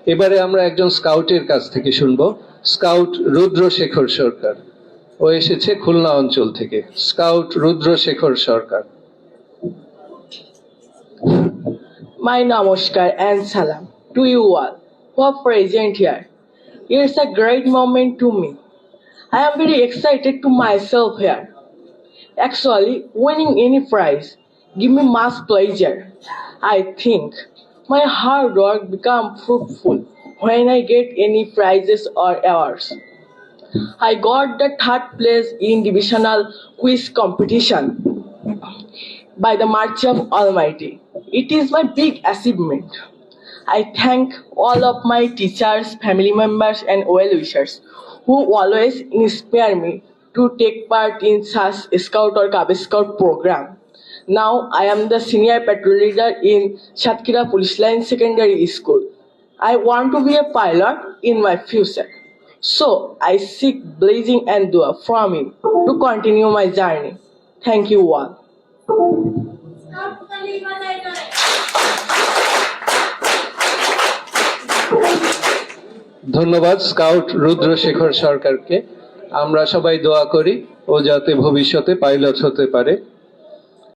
এবারে আমরা একজন স্কাউটের কাছ থেকে শুনবো, স্কাউট রুদ্রশেখর সরকার। ও এসেছে খুলনা অঞ্চল থেকে। Scout Rudrashekhar Sarkar. My namaskar and salam to you all who are present here. It's a great moment to me. I am very excited to myself here. Actually, winning any prize give me much pleasure. I think my hard work become fruitful when I get any prizes or awards. I got the third place in divisional quiz competition by the mercy of Almighty. It is my big achievement. I thank all of my teachers, family members, and well-wishers who always inspire me to take part in such Scout or Cub Scout program. Now I am the senior patrol leader in Satkira Police Line Secondary School. I want to be a pilot in my future. So I seek blessing and dua from him to continue my journey. Thank you all. ধন্যবাদ scout Rudrashekhar সরকারকে। আমরা সবাই দোয়া করি ও যাতে ভবিষ্যতে pilot হতে পারে।